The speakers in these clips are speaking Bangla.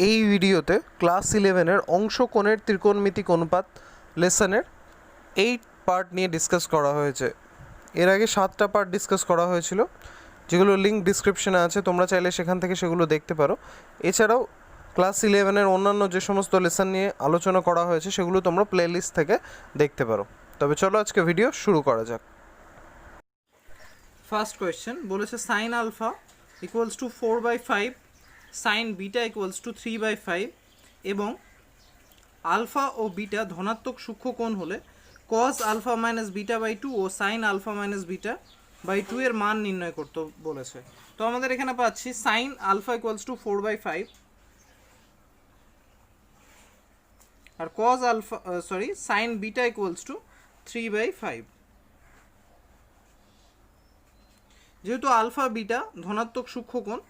এই ভিডিওতে ক্লাস 11-এর অংশকোণের ত্রিকোণমিতিক অনুপাত লেসনের 8 পার্ট নিয়ে ডিসকাস করা হয়েছে। এর আগে 7টা পার্ট ডিসকাস করা হয়েছিল, যেগুলো লিঙ্ক ডিসক্রিপশনে আছে, তোমরা চাইলে সেখান থেকে সেগুলো দেখতে পারো। এছাড়াও ক্লাস 11-এর অন্যান্য যে সমস্ত লেসন নিয়ে আলোচনা করা হয়েছে সেগুলো তোমরা প্লেলিস্ট থেকে দেখতে পারো। তবে চলো আজকে ভিডিও শুরু করা যাক। ফার্স্ট কোয়েশ্চেন বলেছে sine alpha equals to 4/5, sine beta equals to 3/5 এবং আলফা ও বিটা ধনাত্মক সূক্ষ্ম কোণ হলে cos alpha minus beta by 2 ও sine alpha minus beta by 2 এর মান নির্ণয় করতে বলেছে। তো আমাদের এখানে পাচ্ছি সাইন আলফা ইকুয়ালস টু 4/5 আর cos alpha sine beta equals to 3/5। যেহেতু আলফা বিটা ধনাত্মক সূক্ষ্ম কোণ,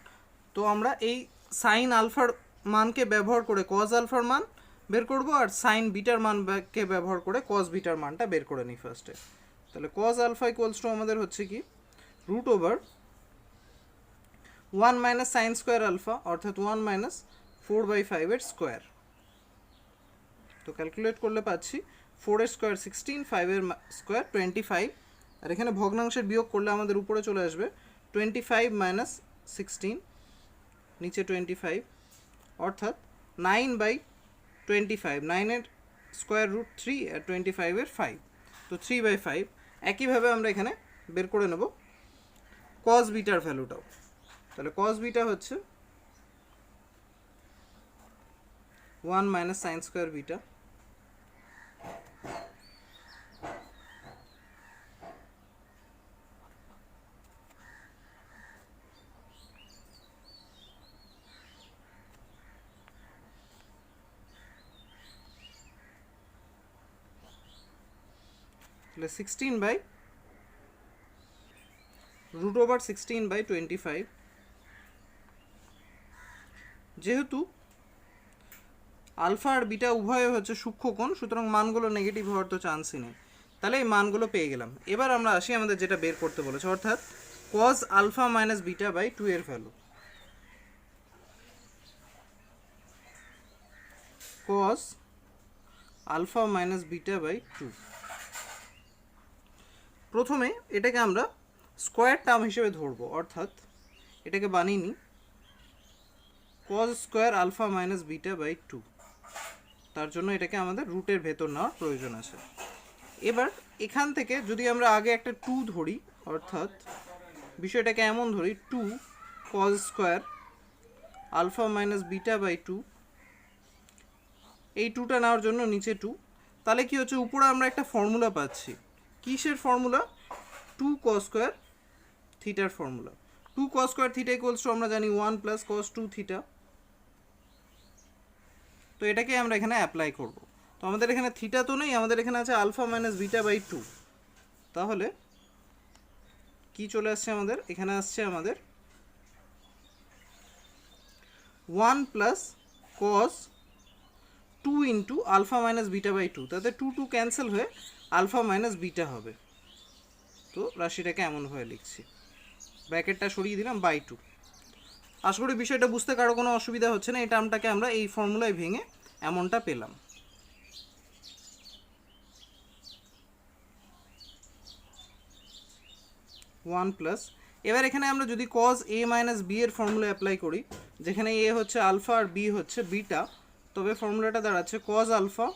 তো আমরা এই সাইন আলফার মানকে ব্যবহার করে কজ আলফার মান বের করব, আর সাইন বিটার মানকে ব্যবহার করে কজ বিটার মানটা বের করে নিই ফার্স্টে। তাহলে কজ আলফা ইকুয়ালস টু আমাদের হচ্ছে কি root over 1 minus sine square alpha, অর্থাৎ 1 মাইনাস 4/5 এর স্কোয়ার। তো ক্যালকুলেট করলে পাচ্ছি 4 এর স্কোয়ার 16, 5 এর স্কোয়ার 25, আর এখানে ভগ্নাংশের বিয়োগ করলে আমাদের উপরে চলে আসবে 25 মাইনাস 16, নিচে 25, অর্থাৎ 9/25। 9 এর স্কোয়ার রুট 3 আর 25 এর 5, তো 3/5। একইভাবে আমরা এখানে বের করে নেব কস বিটার ভ্যালুটাও। তাহলে কস বিটা হচ্ছে 1 মাইনাস সাইন স্কোয়ার বিটা তাহলে 16/√16/25। যেহেতু আলফা আর বিটা উভয় হচ্ছে সূক্ষ্ম কোণ, সুতরাং মানগুলো নেগেটিভ হওয়ার তো চান্সই নেই। তাহলে এই মানগুলো পেয়ে গেলাম। এবার আমরা আসি আমাদের যেটা বের করতে বলেছে, অর্থাৎ cos alpha minus beta by 2 এর value. Cos alpha minus beta by 2। প্রথমে এটাকে আমরা স্কোয়ার টার্ম হিসেবে ধরবো, অর্থাৎ এটাকে বানিয়ে নিই cos square alpha minus beta by 2। তার জন্য এটাকে আমাদের রুটের ভেতর নেওয়ার প্রয়োজন আছে। এবার এখান থেকে যদি আমরা আগে একটা 2 ধরি, অর্থাৎ বিষয়টাকে এমন ধরি 2 cos square alpha minus beta by 2, এই 2টা নেওয়ার জন্য নিচে 2, তাহলে কি হচ্ছে উপরে আমরা একটা ফর্মুলা পাচ্ছি। কিসের ফর্মুলা? 2 কস স্কোয়ার থিটার ফর্মুলা। 2 কস স্কোয়ার থিটা ইকুয়ালস টু আমরা জানি 1 প্লাস কস 2 থিটা। তো এটাকে আমরা এখানে অ্যাপ্লাই করব। তো আমাদের এখানে থিটা তো নেই, আমাদের এখানে আছে আলফা মাইনাস বিটা বাই 2। তাহলে কি চলে আসছে আমাদের এখানে? আসছে আমাদের 1 plus cos 2 into alpha minus beta by 2। তাতে 2 ক্যান্সেল হয়ে আলফা মাইনাস বিটা হবে। তো রাশিটাকে এমনভাবে লিখছি, ব্র্যাকেটটা সরিয়ে দিলাম বাই 2। আশা করি বিষয়টা বুঝতে কারো কোনো অসুবিধা হচ্ছে না। এই টার্মটাকে আমরা এই ফর্মুলায় ভেঙে এমনটা পেলাম। ওয়ান প্লাস, এবার এখানে আমরা যদি কজ এ মাইনাস বি এর ফর্মুলা অ্যাপ্লাই করি, যেখানে এ হচ্ছে আলফা আর বি হচ্ছে বিটা, তবে ফর্মুলাটা দাঁড়াচ্ছে cos alpha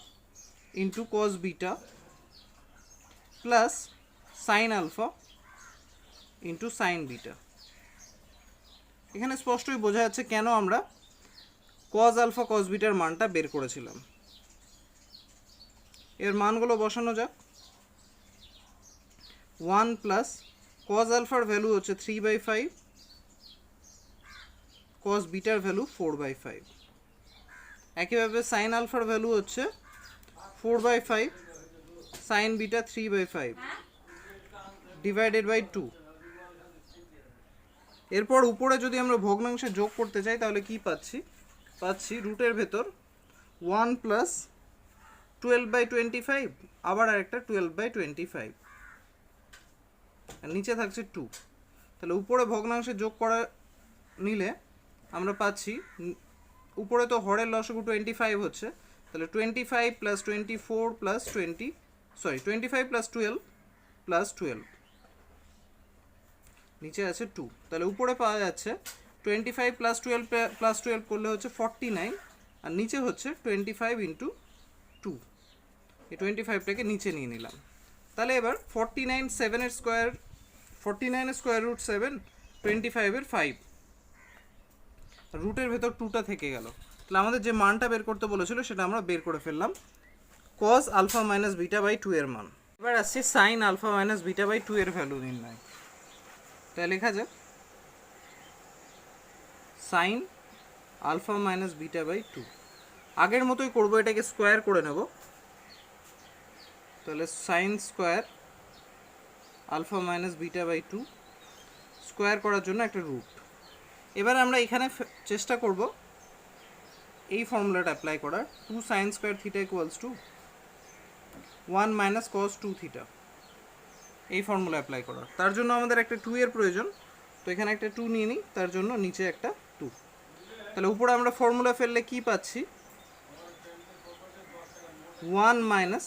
into cos beta plus sine alpha into sine beta. এখানে স্পষ্টই বোঝা যাচ্ছে কেন আমরা কজ আলফা কজ বিটার মানটা বের করেছিলাম। এর মানগুলো বসানো যাক। 1 প্লাস কজ আলফার ভ্যালু হচ্ছে 3/5, কজ বিটার ভ্যালু 4/5। একইভাবে সাইন আলফার ভ্যালু হচ্ছে 4/5, সাইন বিটা 3/5 ডিভাইডেড বাই 2। এরপর উপরে যদি আমরা ভগ্নাংশে যোগ করতে চাই তাহলে কি পাচ্ছি রুটের ভেতর 1 প্লাস 12/25, আবার আরেকটা 12/25, আর নিচে থাকছে 2। তাহলে উপরে ভগ্নাংশে যোগ করা নিলে আমরা পাচ্ছি উপরে তো হরের লসাগু 25 হচ্ছে, তাহলে 25 প্লাস 24 প্লাস 25 প্লাস 12 প্লাস 12, নিচে আছে 2, তাহলে উপরে পাওয়া যাচ্ছে 25 প্লাস 12 প্লাস 12 করলে হচ্ছে 49, আর নিচে হচ্ছে 25 ইন্টু 2, এই 25টাকে নিচে নিয়ে নিলাম। তাহলে এবার 49 7 স্কোয়ার, 49 স্কোয়ার রুট 7, 25 5, রুটের ভেতর 2টা থেকে গেল। তাহলে আমাদের যে মানটা বের করতে বলেছিল সেটা আমরা বের করে ফেললাম, cos alpha minus beta by 2 এর মান। এবার আসছে sine alpha minus beta by 2 এর ভ্যালু নির্ণয়। তাই লেখা যাক sine alpha minus beta by 2, আগের মতোই করবো, এটাকে স্কোয়ার করে নেব। তাহলে sine square alpha minus beta by 2, square করার জন্য একটা রুট। এবার আমরা এখানে চেষ্টা করব এই ফর্মুলাটা অ্যাপ্লাই করার, 2 sign square theta equals two 1 minus cos 2 theta, এই ফর্মুলা অ্যাপ্লাই করার। তার জন্য আমাদের একটা 2 এর প্রয়োজন, তো এখানে একটা 2 নিয়ে নিই, তার জন্য নিচে একটা 2। তাহলে উপরে আমরা ফর্মুলা ফেললে কি পাচ্ছি, 1 মাইনাস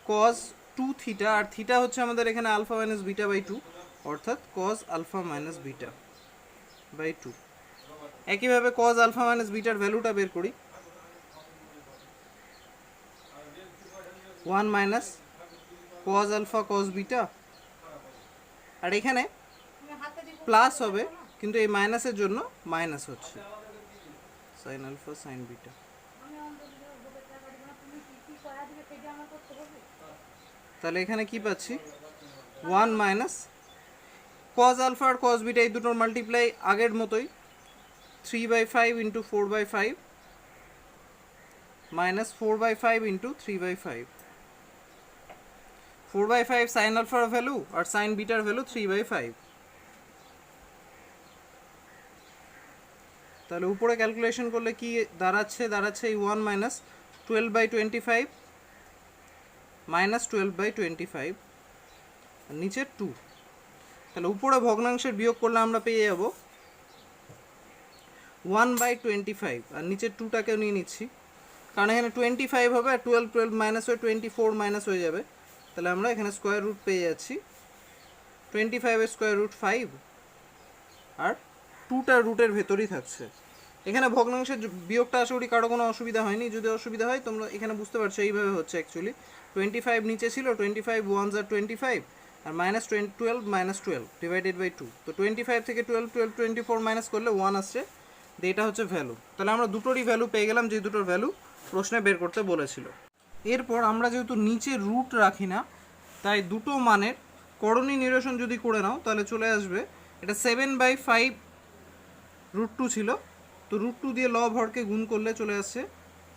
কস 2 থিটা, আর থিটা হচ্ছে আমাদের এখানে আলফা মাইনাস বিটা বাই 2, অর্থাৎ cos alpha minus beta by 2। একইভাবে কস আলফা মাইনাস বিটার ভ্যালুটা বের করি, 1 minus cos alpha cos beta, আর এখানে প্লাস হবে কিন্তু এই মাইনাসের জন্য মাইনাস হচ্ছে, সাইন আলফা সাইন বিটা। তাহলে এখানে কি পাচ্ছি, 1 মাইনাস কস আলফা আর কস বিটা এই দুটোর মাল্টিপ্লাই আগের মতোই, 3/5 ইন্টু 4/5 মাইনাস 4/5 ইন্টু 3/5, 4/5 সাইন আলফার ভ্যালু আর সাইন বিটার ভ্যালু 3/5। তাহলে উপরে ক্যালকুলেশন করলে কি দাঁড়াচ্ছে এই 1 মাইনাস 12/25 মাইনাস 12/25, আর নিচে 2। তাহলে উপরে ভগ্নাংশের বিয়োগ করলে আমরা পেয়ে যাব 1/25, আর নিচে 2টাকেও নিয়ে নিচ্ছি, কারণ এখানে 25 হবে আর 12 মাইনাস হয়ে 24 মাইনাস হয়ে যাবে। তাহলে আমরা এখানে স্কোয়ার রুট পেয়ে যাচ্ছি, 25 এর স্কোয়ার রুট 5, আর 2টা রুটের ভেতরেই থাকছে। এখানে ভগ্নাংশের বিয়োগটা আশা করি কারো কোনো অসুবিধা হয়নি, যদি অসুবিধা হয় তোমরা এখানে বুঝতে পারছো এইভাবে হচ্ছে অ্যাকচুয়ালি, 25 নিচে ছিল, 25 1s আর 25, আর মাইনাস 12 মাইনাস 12 ডিভাইডেড বাই 2, তো 25 থেকে 12 24 মাইনাস করলে 1 আসছে, এটা হচ্ছে ভ্যালু। তাহলে আমরা দুটোরই ভ্যালু পেয়ে গেলাম, যে দুটোর ভ্যালু প্রশ্নে বের করতে বলেছিল। এরপর আমরা যেহেতু নিচে রুট রাখি না, তাই দুটো মানের করণী নিরসন যদি করে নাও তাহলে চলে আসবে, এটা 7/5 √2 ছিল, তো √2 দিয়ে লব হরকে গুণ করলে চলে আসছে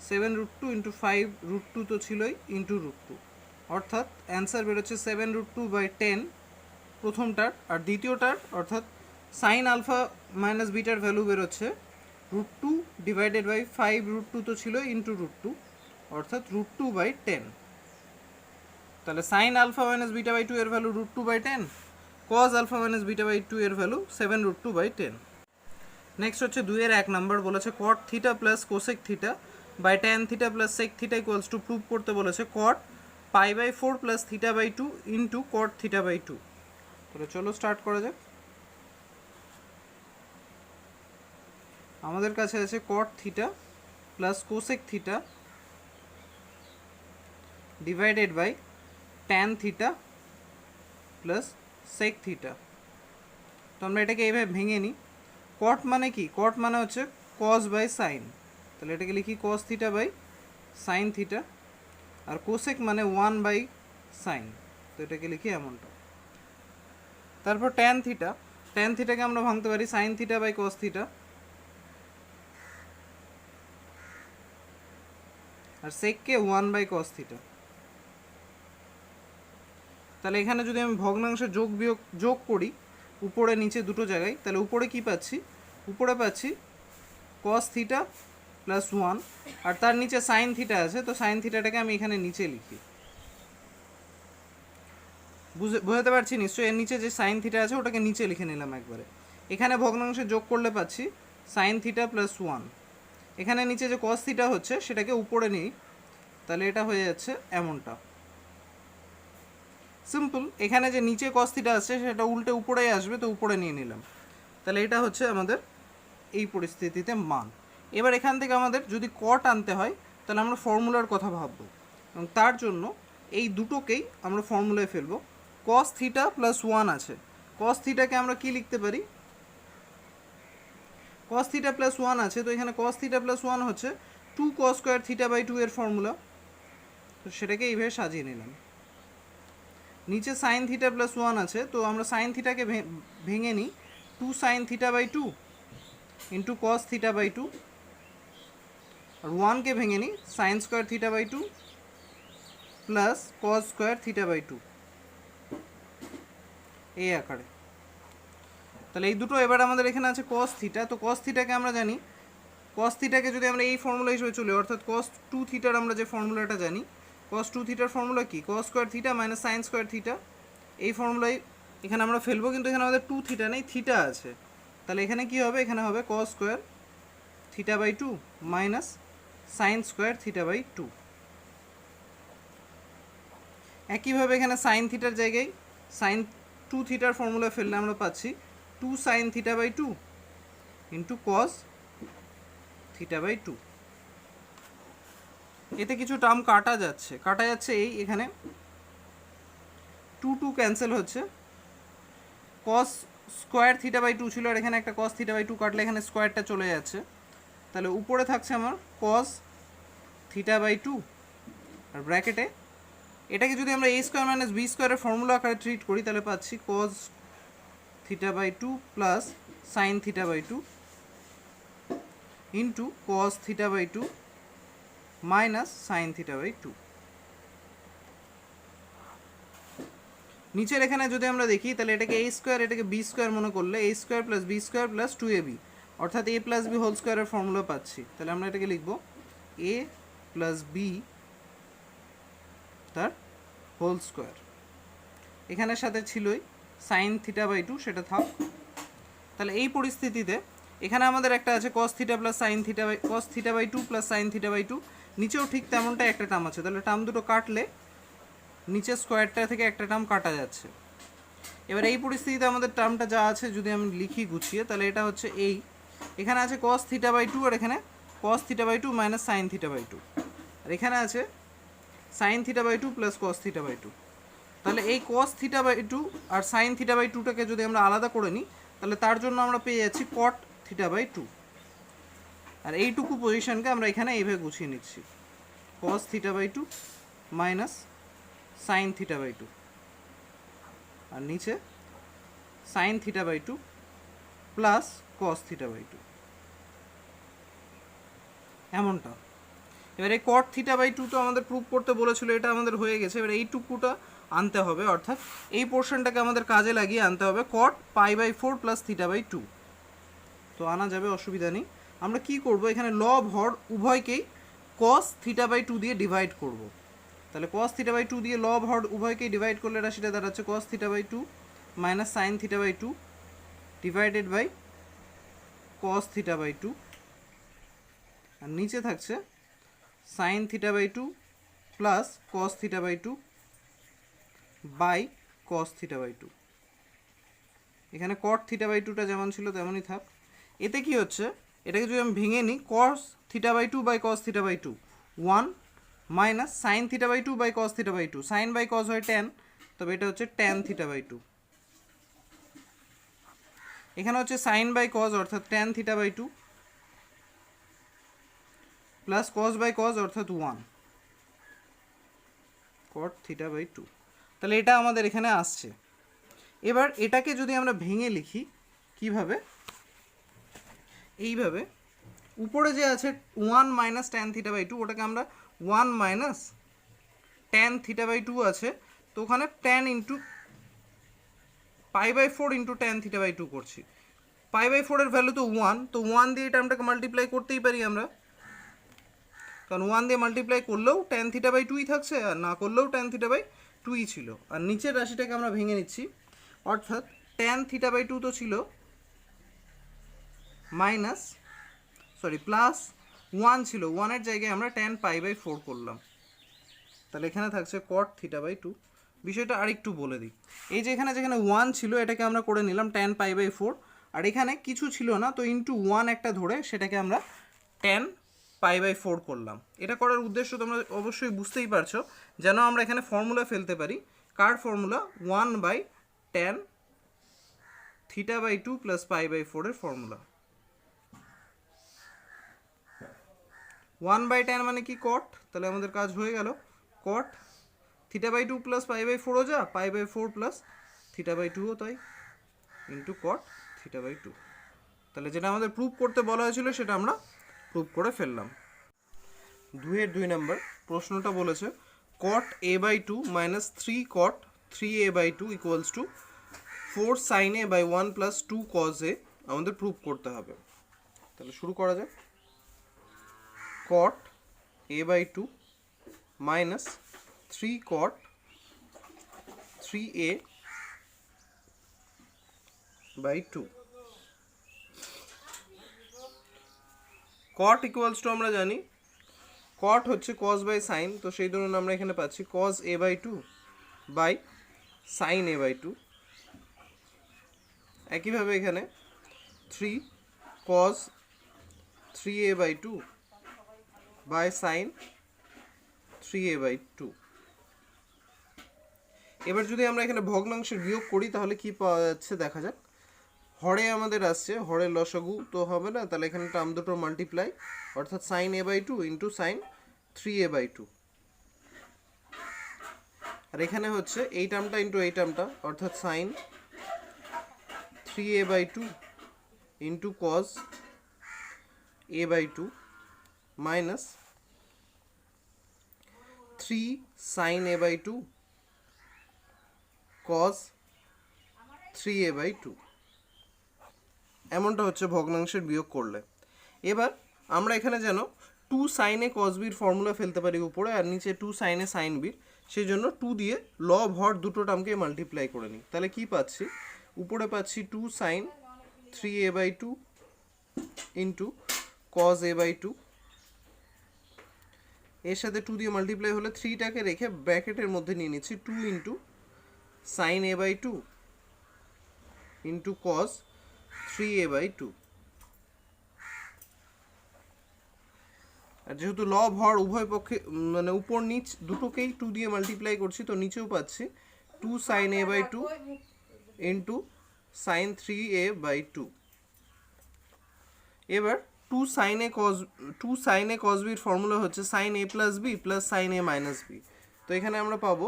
7√2 ইন্টু 5 √2 তো ছিলই ইন্টু √2, অর্থাৎ অ্যান্সার বেরোচ্ছে 7√2/10 প্রথমটার, আর দ্বিতীয়টার অর্থাৎ সাইন আলফা মাইনাস বিটার ভ্যালু বেরোচ্ছে √2 ডিভাইডেড বাই 5 √2 তো ছিল ইন্টু √2, অর্থাৎ √2/10। তাহলে sine alpha minus beta by 2 এর value √2/10, cos alpha minus beta by 2 এর ভ্যালু 7√2/10। নেক্সট হচ্ছে 2 এর 1 নাম্বার, বলেছে cot theta plus cosec theta by tan theta plus sec theta equals to, prove করতে বলেছে cot π/4 plus theta by 2 into cot theta by 2। তাহলে চলো স্টার্ট করা যাক। আমাদের কাছে আছে cot theta plus cosec theta divided by tan theta plus sec theta. তো আমরা এটাকে এইভাবে ভেঙে নিই, কট মানে কি, কট মানে হচ্ছে কস বাই সাইন, তাহলে এটাকে লিখি cos theta by sine theta, আর কোসেক মানে 1/সাইন, তো এটাকে লিখি এমনটা। তারপর ট্যান থিটা, ট্যান থিটাকে আমরা ভাঙতে পারি sine theta by cos theta, আর সেককে 1/কস থিটা। তাহলে এখানে যদি আমি ভগ্নাংশ যোগ করি উপরে নিচে দুটো জায়গায়, তাহলে উপরে কি পাচ্ছি, উপরে পাচ্ছি কস থিটা প্লাস 1, আর তার নিচে সাইন থিটা আছে, তো সাইন থিটাটাকে আমি এখানে নিচে লিখি। বুঝতে পারছি নিশ্চয়ই, এর নিচে যে সাইন থিটা আছে ওটাকে নিচে লিখে নিলাম একবারে। এখানে ভগ্নাংশে যোগ করলে পাচ্ছি সাইন থিটা প্লাস 1। এখানে নিচে যে কস থিটা হচ্ছে সেটাকে উপরে নিই, তাহলে এটা হয়ে যাচ্ছে এমনটা। সিম্পল, এখানে যে নিচে কস থিটা আছে সেটা উল্টে উপরেই আসবে, তো উপরে নিয়ে নিলাম। তাহলে এটা হচ্ছে আমাদের এই পরিস্থিতিতে মান। এবার এখান থেকে আমাদের যদি কট আনতে হয় তাহলে আমরা ফর্মুলার কথা ভাববো, এবং তার জন্য এই দুটোকেই আমরা ফর্মুলায় ফেলবো। কস থিটা প্লাস 1 আছে, কস থিটাকে আমরা কি লিখতে পারি, কস থিটা প্লাস 1 আছে, তো এখানে কস থিটা প্লাস 1 হচ্ছে 2 cos স্কোয়ার থিটা বাই 2 এর ফর্মুলা, তো সেটাকে এইভাবে সাজিয়ে নিলাম। নিচে সাইন থিটা প্লাস 1 আছে, তো আমরা সাইন থিটাকে ভেঙে নিই 2 sine theta by 2 into cos theta by 2, আর 1কে ভেঙে নিই sine square theta by 2 plus cos square theta by 2 এই আকারে। তাহলে এই দুটো এবার আমাদের এখানে আছে কস থিটা, তো কস থিটাকে আমরা জানি, কস থিটাকে যদি আমরা এই ফর্মুলা হিসেবে চলি, অর্থাৎ কস 2 থিটার আমরা যে ফর্মুলাটা জানি, কস 2 থিটার ফর্মুলা কি, কস square theta minus sine square theta, এই ফর্মুলাই এখানে আমরা ফেলবো, কিন্তু এখানে আমাদের 2 থিটা নেই, থিটা আছে। তাহলে এখানে কি হবে, এখানে হবে cos square theta by 2 minus sine square theta by 2। একইভাবে এখানে সাইন থিটার জায়গায় সাইন 2 থিটার ফর্মুলা ফেললে আমরা পাচ্ছি 2 sine theta by 2 into cos theta by 2। এতে কিছু টার্ম কাটা যাচ্ছে এই এখানে 2 2 ক্যান্সেল হচ্ছে, কস স্কোয়ার থিটা বাই 2 ছিল, আর এখানে একটা কস থিটা বাই 2 কাটলে এখানে স্কোয়ারটা চলে যাচ্ছে, তাহলে উপরে থাকছে আমার কস থিটা বাই 2, আর ব্র্যাকেটে এটাকে যদি আমরা a স্কোয়ার মাইনাস বি স্কোয়ারের ফর্মুলা আকারে ট্রিট করি তাহলে পাচ্ছি cos theta by 2 plus sine theta by 2 into cos theta by 2 minus sine theta by 2। নিচের এখানে যদি আমরা দেখি তাহলে এটাকে a স্কোয়ার এটাকে b স্কোয়ার মনে করলে a square plus B square plus 2ab, অর্থাৎ a প্লাস বি হোল স্কোয়ারের ফর্মুলা পাচ্ছি। তাহলে আমরা এটাকে লিখব a প্লাস বি তার হোল স্কোয়ার, এখানের সাথে ছিলই সাইন থিটা বাই 2, সেটা থাক। তাহলে এই পরিস্থিতিতে এখানে আমাদের একটা আছে cos theta plus sine theta by cos theta by 2 plus sine theta by 2, নিচেও ঠিক তেমনটাই একটা টার্ম আছে, তাহলে টার্ম দুটো কাটলে নিচে স্কোয়ারটা থেকে একটা টার্ম কাটা যাচ্ছে। এবার এই পরিস্থিতিতে আমাদের টার্মটা যা আছে যদি আমি লিখি গুছিয়ে, তাহলে এটা হচ্ছে এই, এখানে আছে কস থিটা বাই 2, আর এখানে cos theta by 2 minus sine theta by 2, আর এখানে আছে sine theta by 2 plus cos theta by 2। তাহলে এই কস থিটা বাই 2 আর সাইন থিটা বাই 2টাকে যদি আমরা আলাদা করে নিই তাহলে তার জন্য আমরা পেয়ে যাচ্ছি কট থিটা বাই 2, আর এইটুকু পজিশনকে আমরা এখানে এইভাবে গুছিয়ে নিচ্ছি cos theta by 2 minus sine theta by 2, আর নিচে sine theta by 2 plus cos theta by 2 এমনটা। এবার এই কট থিটা বাই 2 তো আমাদের প্রুভ করতে বলেছিল, এটা আমাদের হয়ে গেছে। এবার এইটুকুটা আনতে হবে, অর্থাৎ এই পোর্শনটাকে আমাদের কাজে লাগিয়ে আনতে হবে cot pi by 4 plus theta by 2, তো আনা যাবে, অসুবিধা নেই। আমরা কি করব, এখানে লব হর উভয়কেই কস থিটা বাই 2 দিয়ে ডিভাইড করব। তাহলে কস থিটা বাই 2 দিয়ে লব হর উভয়কেই ডিভাইড করলে রাশিটা দাঁড়াচ্ছে cos theta by 2 minus sine theta by 2 divided by cos theta by 2, আর নিচে থাকছে sine theta by 2 plus cos theta by 2 by cos theta by 2। এখানে কট থিটা বাই 2টা যেমন ছিল তেমনই থাক। এতে কি হচ্ছে, এটাকে যদি আমি ভেঙে নিই cos theta by 2 by cos theta by 2 1 minus sine theta by 2 by cos theta by 2, sine by cos হয় ট্যান, তবে এটা হচ্ছে ট্যান থিটা বাই 2। এখানে হচ্ছে সাইন বাই কস অর্থাৎ tan theta by 2 plus cos by cos অর্থাৎ 1 কট থিটা বাই 2। তাহলে এটা আমাদের এখানে আসছে। এবার এটাকে যদি আমরা ভেঙে লিখি কিভাবে, এইভাবে উপরে যে আছে 1 মাইনাস ট্যান থিটা বাই 2 ওটাকে আমরা 1 মাইনাস ট্যান থিটা বাই 2 আছে, তো ওখানে tan into pi by 4 into tan theta by 2 করছি। পাই বাই 4 এর ভ্যালু তো 1, তো 1 দিয়ে এই টার্মটাকে মাল্টিপ্লাই করতেই পারি আমরা, কারণ 1 দিয়ে মাল্টিপ্লাই করলেও ট্যান থিটা বাই 2ই থাকছে, আর না করলেও ট্যান থিটা বাই 2ই ছিল। আর নিচের রাশিটাকে আমরা ভেঙে নিচ্ছি, অর্থাৎ ট্যান থিটা বাই 2 তো ছিল মাইনাস প্লাস 1 ছিল, 1-এর জায়গায় আমরা tan π/4 করলাম, তাহলে এখানে থাকছে cot θ/2। বিষয়টা আরেকটু বলে দিই, এই যে এখানে যেখানে 1 ছিল এটাকে আমরা করে নিলাম tan π/4, আর এখানে কিছু ছিল না তো ইন্টু 1 একটা ধরে সেটাকে আমরা tan π/4 করলাম। এটা করার উদ্দেশ্য তোমরা অবশ্যই বুঝতেই পারছো, যেন আমরা এখানে ফর্মুলা ফেলতে পারি। কার ফর্মুলা? 1/tan θ/2 প্লাস π/4 এর ফর্মুলা। 1/tan মানে কি? cot, তাহলে আমাদের কাজ হয়ে গেল। cot θ/2 প্লাস π/4ও যা, π/4 প্লাস θ/2ও তাই, ইন্টু cot θ/2। তাহলে যেটা আমাদের প্রুভ করতে বলা হয়েছিল সেটা আমরা প্রুভ করে ফেললাম। 2 নম্বর প্রশ্নটা বলেছে cot a/2 minus 3 cot 3a/2 equals to 4 sin a/1 plus 2 cos a আমাদের প্রুভ করতে হবে। তাহলে শুরু করা যাক। cot a/2 minus 3 cot 3a/2 cot equals to আমরা জানি cot হচ্ছে cos বাই sin, তো সেই ধরুন আমরা এখানে পাচ্ছি cos a/2 by sin a/2। একইভাবে এখানে 3 cos 3a/2 by sin 3a/2। এবার যদি আমরা এখানে ভগ্নাংশের বিয়োগ করি তাহলে কি পাওয়া যাচ্ছে দেখা যাক। হরে আমাদের আসছে, হরের লসাগু তো হবে না, তাহলে এখানে টার্ম দুটো মাল্টিপ্লাই, অর্থাৎ sin a/2 into sin 3a/2, আর এখানে হচ্ছে এই টার্মটা ইন্টু এই টার্মটা, অর্থাৎ sin 3a/2 into cos a/2 minus 3 sin a/2 cos 3a/2, এমনটা হচ্ছে ভগ্নাংশের বিয়োগ করলে। এবার আমরা এখানে যেন 2 sin a cos b formula ফেলতে পারি উপরে, আর নিচে 2 sin a sin b, সেই জন্য 2 দিয়ে লব হর দুটো টার্মকে মাল্টিপ্লাই করে নিই। তাহলে কি পাচ্ছি? উপরে পাচ্ছি 2 sin 3a/2 into cos a/2, এর সাথে 2 দিয়ে মাল্টিপ্লাই হলে 3টাকে রেখে ব্র্যাকেটের মধ্যে নিয়ে নিচ্ছি 2 into sin a/2 into cos 3a/2। আর যেহেতু লব হর উভয় পক্ষে মানে উপর নিচ দুটোকেই 2 দিয়ে মাল্টিপ্লাই করছি, তো নিচেও পাচ্ছি 2 sin a/2 into sin 3a/2। এবার 2 sin a cos b এর ফর্মুলা হচ্ছে sin a plus b plus sin a minus b, তো এখানে আমরা পাবো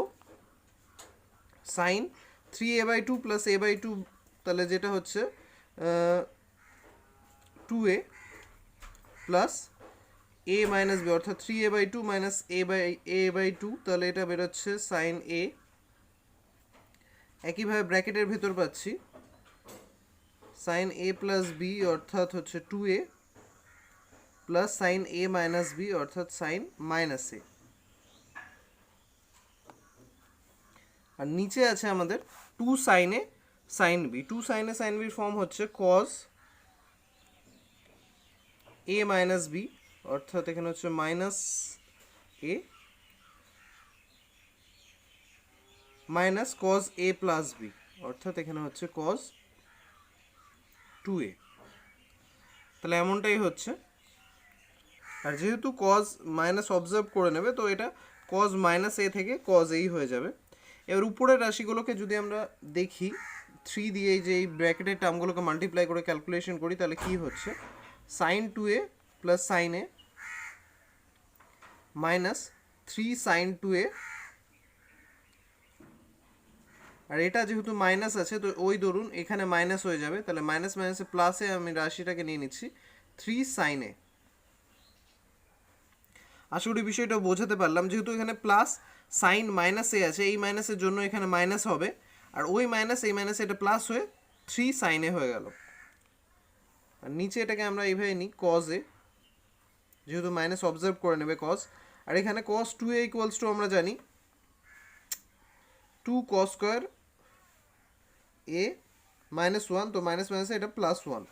sin 3a/2 প্লাস a/2, তাহলে যেটা হচ্ছে 2a plus a minus b, অর্থাৎ 3a/2 মাইনাস a/2, তাহলে এটা বেরোচ্ছে sin a। একইভাবে ব্র্যাকেটের ভেতর পাচ্ছি sin a প্লাস b অর্থাৎ হচ্ছে 2a plus sin a minus b অর্থাৎ sin মাইনাস a, আর নিচে আছে আমাদের 2 sin a sin b। 2 sin a sin b form হচ্ছে cos a মাইনাস b, অর্থাৎ এখানে হচ্ছে minus a minus cos a plus b, অর্থাৎ এখানে হচ্ছে cos 2a। তাহলে এমনটাই হচ্ছে, আর যেহেতু cos মাইনাস অবজার্ভ করে নেবে তো এটা cos মাইনাস a থেকে cos a হয়ে যাবে। এবার উপরের রাশিগুলোকে যদি আমরা দেখি 3 দিয়ে যে এই ব্র্যাকেটের টার্মগুলোকে মাল্টিপ্লাই করে ক্যালকুলেশন করি তাহলে কি হচ্ছে sin 2a plus sin a minus 3 sin 2a, আর এটা যেহেতু মাইনাস আছে তো ওই ধরুন এখানে মাইনাস হয়ে যাবে, তাহলে মাইনাস মাইনাসে প্লাসে আমি রাশিটাকে নিয়ে নিচ্ছি 3 sin a। আশা করি বিষয়টা বোঝাতে পারলাম, যেহেতু এখানে প্লাস সাইন মাইনাস এ আছে, এই মাইনাসের জন্য এখানে মাইনাস হবে, আর ওই মাইনাস এই মাইনাসে এটা প্লাস হয়ে 3 sin a হয়ে গেল। আর নিচে এটাকে আমরা এইভাবে নিই cos a, যেহেতু মাইনাস অবজার্ভ করে নেবে cos, আর এখানে cos 2a ইকুয়ালস টু আমরা জানি 2 cos স্কোয়ার a মাইনাস 1, তো মাইনাস মাইনাসে এটা প্লাস 1,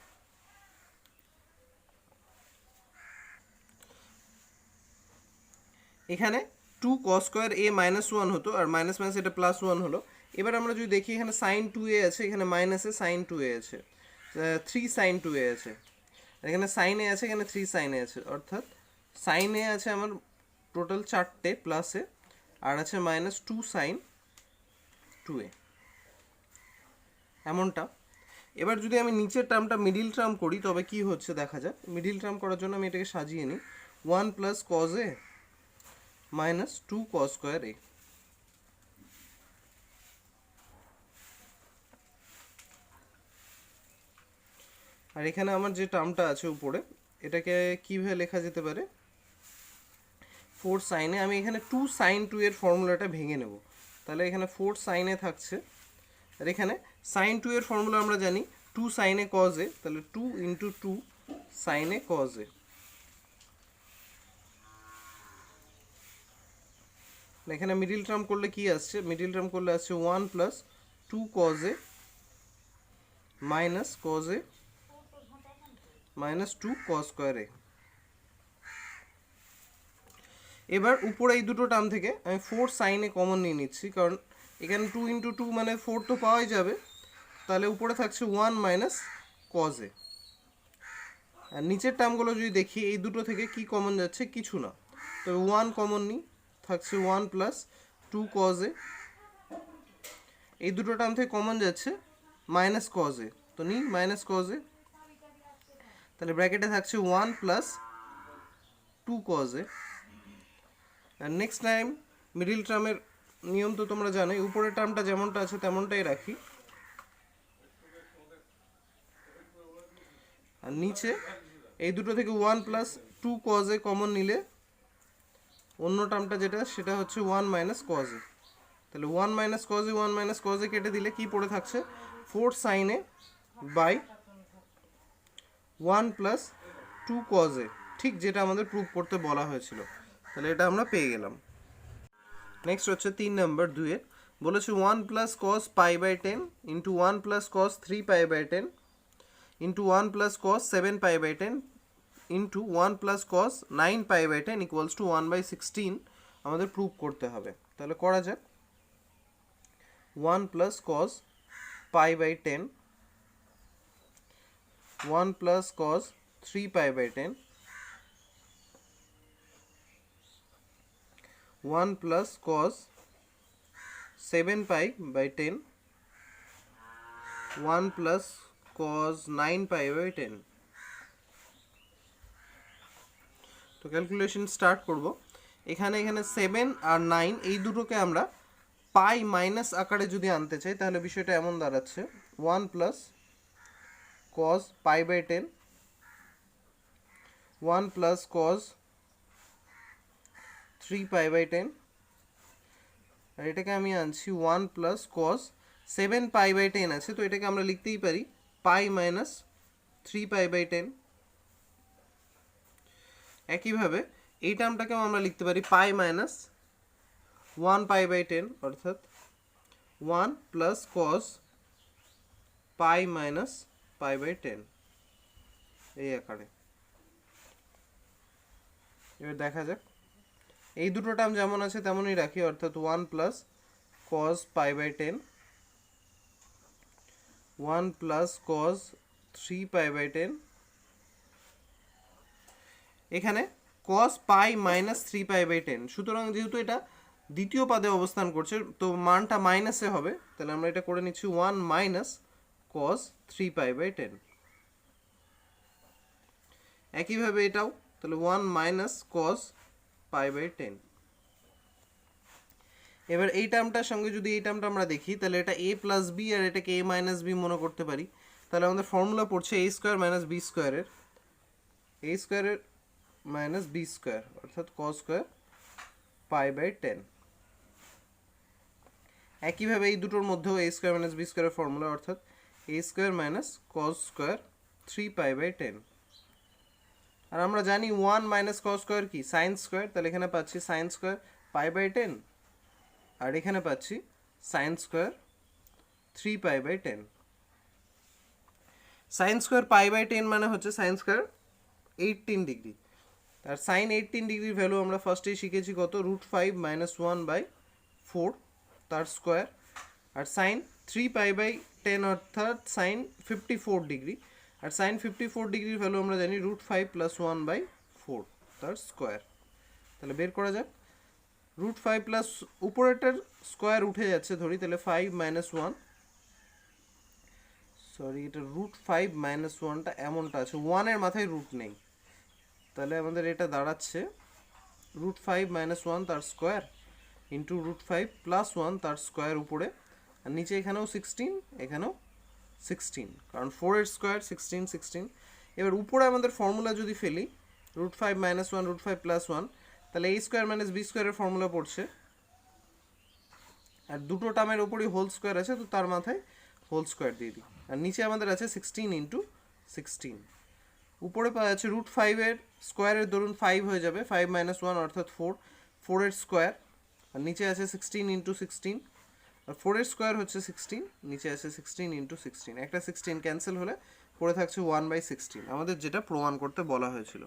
এখানে 2 cos² a -1 হতো, আর মাইনাস মাইনাস এটা +1 হলো। এবার আমরা যদি দেখি এখানে sin 2a আছে, এখানে মাইনাসে sin 2a আছে, 3 sin 2a আছে, আর এখানে sin a আছে, এখানে 3 sin a আছে, অর্থাৎ sin a আছে আমার টোটাল 4টে প্লাসে, আর আছে -2 sin 2a, এমনটা। এবার যদি আমি নিচের টার্মটা মিডিল টার্ম করি তবে কি হচ্ছে দেখা যাক। মিডিল টার্ম করার জন্য আমি এটাকে সাজিয়ে নিই, 1 + cos a -2 cos² a। আর এখানে আমার যে টার্মটা আছে উপরে, এটাকে কিভাবে লেখা যেতে পারে, 4 sin a। আমি এখানে 2 sin 2 এর ফর্মুলাটা ভেঙে নেব, তাহলে এখানে 4 sin a থাকছে, আর এখানে sin 2 এর ফর্মুলা আমরা জানি 2 sin a cos a, তাহলে 2 × 2 sin a cos a। এখানে মিডিল টার্ম করলে কি আসছে, মিডিল টার্ম করলে আসছে 1 + 2 cos a cos a -2 cos² a। এবার উপরে এই দুটো টার্ম থেকে আমি 4 sin a কমন নিয়ে নিচ্ছি, কারণ এখানে 2 × 2 মানে 4 তো পাওয়াই যাবে, তাহলে উপরে থাকছে 1 - cos a। আর নিচের টার্মগুলো যদি দেখি এই দুটো থেকে কি কমন যাচ্ছে, কিছু না, তবে 1 কমন নিই, থাকছে 1 + 2 cos a। এই দুটো টার্ম থেকে কমন যাচ্ছে -cos a, তো নিই -cos a, তাহলে ব্র্যাকেটে থাকছে 1 + 2 cos a। আর নেক্সট টাইম মিডিল টার্মের নিয়ম তো তোমরা জানোই, উপরের টার্মটা যেমনটা আছে তেমনটাই রাখি, আর নিচে এই দুটো থেকে 1 + 2 cos a কমন নিলে অন্য টার্মটা যেটা সেটা হচ্ছে 1 - cos a, তাহলে 1 - cos a 1 - cos a কেটে দিলে কি পড়ে থাকছে, 4 sin a / 1 + 2 cos a, ঠিক যেটা আমাদের প্রুভ করতে বলা হয়েছিল, তাহলে এটা আমরা পেয়ে গেলাম। নেক্সট হচ্ছে 3 নাম্বার 2 এর, বলেছে 1 + cos π/10 × 1 + cos 3π/10 × 1 + cos 7π/10 × 1 + cos 9π/10 = 1/16 আমাদের প্রুভ করতে হবে। তাহলে করা যাক। 1 + cos π/10, 1 + cos 3π/10, 1 + cos 7π/10, 1 + cos 9π/10। তো ক্যালকুলেশন স্টার্ট করব। এখানে 7 আর 9 এই দুটোকে আমরা পাই মাইনাস আকারে যদি আনতে চাই, তাহলে বিষয়টা এমন দাঁড়াচ্ছে, 1 + cos π/10, 1 + cos 3π/10, আর এটাকে আমি আনছি 1 + cos 7π/10 আছে, তো এটাকে আমরা লিখতেই পারি পাই - 3π/10। একইভাবে এই টার্মটাকেও আমরা লিখতে পারি পাই - 1π/10, অর্থাৎ 1 + cos পাই - π/10 এই আকারে। এবার দেখা যাক, এই দুটো টার্ম যেমন আছে তেমনই রাখি, অর্থাৎ 1 + cos π/10, 1 + cos 3π/10, এখানে cos π - 3π/10, সুতরাং যেহেতু এটা দ্বিতীয় পাদে অবস্থান করছে তো মানটা মাইনাসে হবে, তাহলে আমরা এটা করে নিচ্ছি 1 - cos 3π/10। একইভাবে এটাও, তাহলে 1 - cos π/10। এবার এই টার্মটার সঙ্গে যদি এই টার্মটা আমরা দেখি, তাহলে এটা a + b আর এটাকে a - b মনে করতে পারি, তাহলে আমাদের ফর্মুলা পড়ছে a² - b² এর, a² এর -b², অর্থাৎ cos² π/10। একইভাবে এই দুটোর মধ্যেও a² - b² এর ফর্মুলা, অর্থাৎ a² - cos² 3π/10। আর আমরা জানি 1 - cos² কি, sin², তাহলে এখানে পাচ্ছি sin² π/10, আর এখানে পাচ্ছি sin² 3π/10। sin² π/10 মানে হচ্ছে sin² 18 ডিগ্রি, তার সাইন 18 ডিগ্রির ভ্যালু আমরা ফার্স্টেই শিখেছি কত, √5 - 1/4 তার স্কোয়ার। আর সাইন 3π/10 অর্থাৎ সাইন 54 ডিগ্রি। আর সাইন 54 ডিগ্রির ভ্যালু আমরা জানি √5 + 1/4 তার স্কোয়ার। তাহলে বের করা যাক। √5 প্লাস উপরেরটার স্কোয়ার উঠে যাচ্ছে ধরি, তাহলে 5 - 1, সরি এটা √5 - 1টা এমনটা আছে, 1-এর মাথায় রুট নেই, তাহলে আমাদের এটা দাঁড়াচ্ছে √5 - 1 তার স্কোয়ার ইন্টু √5 + 1 তার স্কোয়ার উপরে, আর নিচে এখানেও 16, এখানেও 16, কারণ 4-এর স্কোয়ার 16 16। এবার উপরে আমাদের ফর্মুলা যদি ফেলি √5 - 1 √5 + 1, তাহলে a² - b² এর ফর্মুলা পড়ছে, আর দুটো টার্মের ওপরই হোল স্কোয়ার আছে, তো তার মাথায় হোল স্কোয়ার দিয়ে দিই। আর নিচে আমাদের আছে 16 × 16। উপরে পাওয়া যাচ্ছে √5-এর স্কোয়ারের ধরুন 5 হয়ে যাবে, 5 - 1 অর্থাৎ 4, 4-এর স্কোয়ার, আর নিচে আছে 16 × 16, আর 4-এর স্কোয়ার হচ্ছে 16, নিচে আছে 16 × 16, একটা 16 ক্যান্সেল হলে পড়ে থাকছে 1/16, আমাদের যেটা প্রমাণ করতে বলা হয়েছিল।